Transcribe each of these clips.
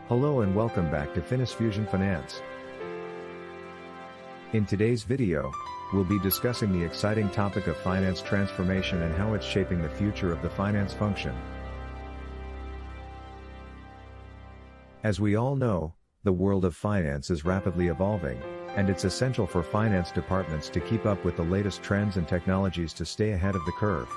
Hello and welcome back to Finis Fusion Finance. In today's video, we'll be discussing the exciting topic of finance transformation and how it's shaping the future of the finance function. As we all know, the world of finance is rapidly evolving, and it's essential for finance departments to keep up with the latest trends and technologies to stay ahead of the curve.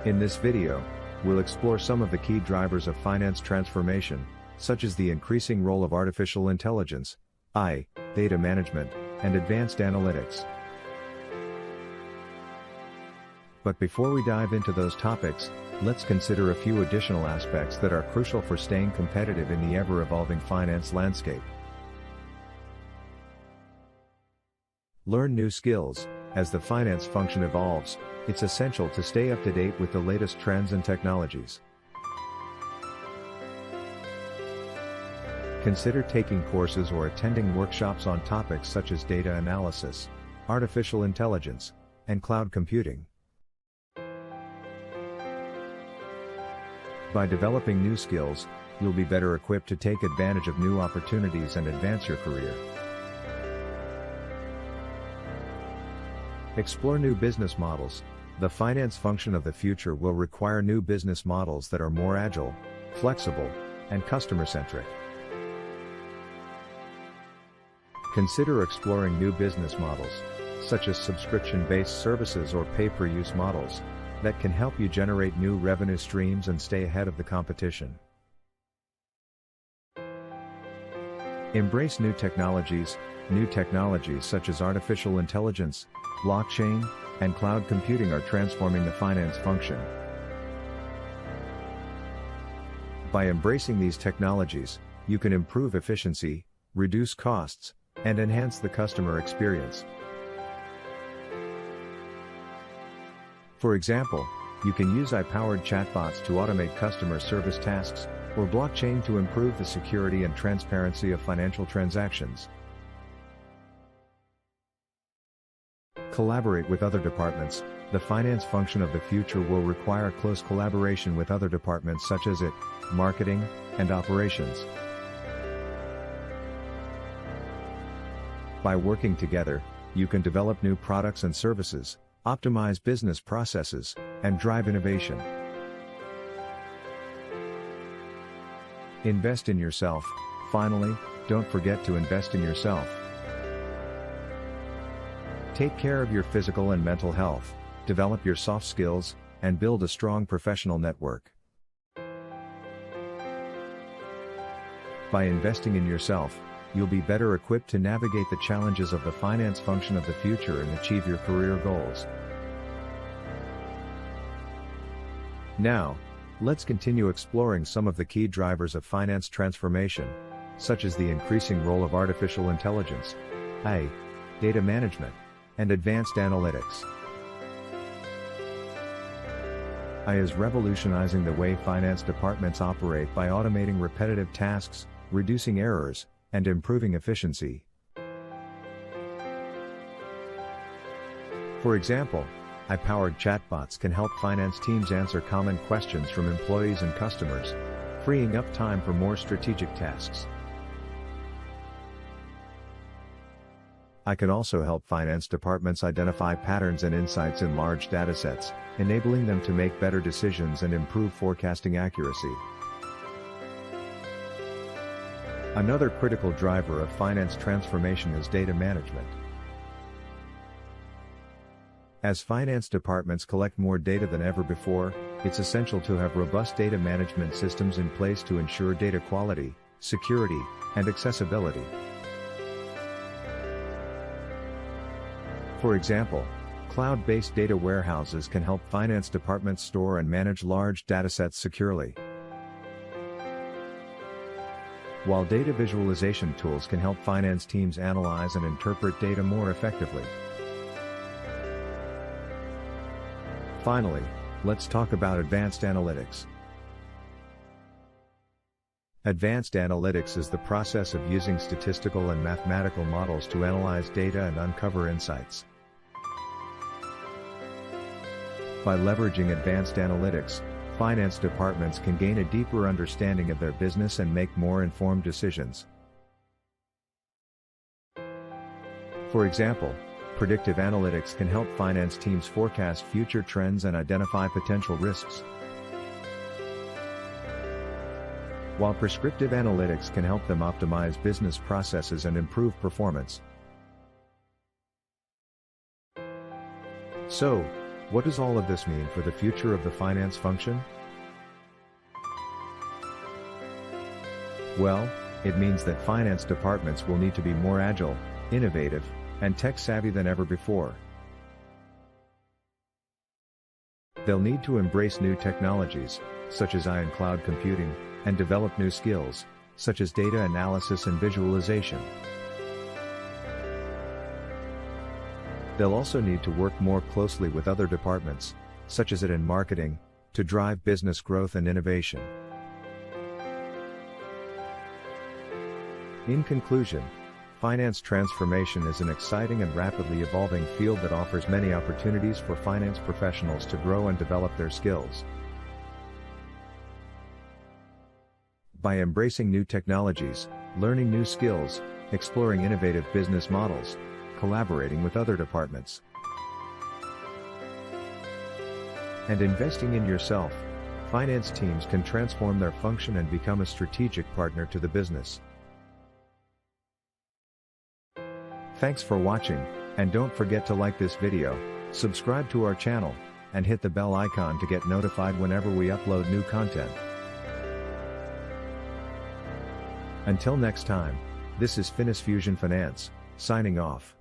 In this video, we'll explore some of the key drivers of finance transformation, such as the increasing role of artificial intelligence, AI, data management, and advanced analytics. But before we dive into those topics, let's consider a few additional aspects that are crucial for staying competitive in the ever-evolving finance landscape. Learn new skills. As the finance function evolves, it's essential to stay up to date with the latest trends and technologies. Consider taking courses or attending workshops on topics such as data analysis, artificial intelligence, and cloud computing. By developing new skills, you'll be better equipped to take advantage of new opportunities and advance your career. Explore new business models. The finance function of the future will require new business models that are more agile, flexible, and customer-centric. Consider exploring new business models, such as subscription-based services or pay-per-use models, that can help you generate new revenue streams and stay ahead of the competition. Embrace new technologies. New technologies such as artificial intelligence, blockchain, and cloud computing are transforming the finance function. By embracing these technologies, you can improve efficiency, reduce costs, and enhance the customer experience. For example, you can use AI-powered chatbots to automate customer service tasks, or blockchain to improve the security and transparency of financial transactions. Collaborate with other departments. The finance function of the future will require close collaboration with other departments such as marketing, and operations. By working together, you can develop new products and services, optimize business processes, and drive innovation. Invest in yourself. Finally, don't forget to invest in yourself. Take care of your physical and mental health, develop your soft skills, and build a strong professional network. By investing in yourself, you'll be better equipped to navigate the challenges of the finance function of the future and achieve your career goals. Now, let's continue exploring some of the key drivers of finance transformation, such as the increasing role of artificial intelligence, AI, data management, and advanced analytics. AI is revolutionizing the way finance departments operate by automating repetitive tasks, reducing errors, and improving efficiency. For example, AI-powered chatbots can help finance teams answer common questions from employees and customers, freeing up time for more strategic tasks. AI can also help finance departments identify patterns and insights in large datasets, enabling them to make better decisions and improve forecasting accuracy. Another critical driver of finance transformation is data management. As finance departments collect more data than ever before, it's essential to have robust data management systems in place to ensure data quality, security, and accessibility. For example, cloud-based data warehouses can help finance departments store and manage large datasets securely, while data visualization tools can help finance teams analyze and interpret data more effectively. Finally, let's talk about advanced analytics. Advanced analytics is the process of using statistical and mathematical models to analyze data and uncover insights. By leveraging advanced analytics, finance departments can gain a deeper understanding of their business and make more informed decisions. For example, predictive analytics can help finance teams forecast future trends and identify potential risks, while prescriptive analytics can help them optimize business processes and improve performance. So, what does all of this mean for the future of the finance function? Well, it means that finance departments will need to be more agile, innovative, and tech-savvy than ever before. They'll need to embrace new technologies, such as AI and cloud computing, and develop new skills, such as data analysis and visualization. They'll also need to work more closely with other departments, such as IT and marketing, to drive business growth and innovation. In conclusion, finance transformation is an exciting and rapidly evolving field that offers many opportunities for finance professionals to grow and develop their skills. By embracing new technologies, learning new skills, exploring innovative business models, collaborating with other departments, and investing in yourself, finance teams can transform their function and become a strategic partner to the business. Thanks for watching, and don't forget to like this video, subscribe to our channel, and hit the bell icon to get notified whenever we upload new content. Until next time, this is Finis Fusion Finance, signing off.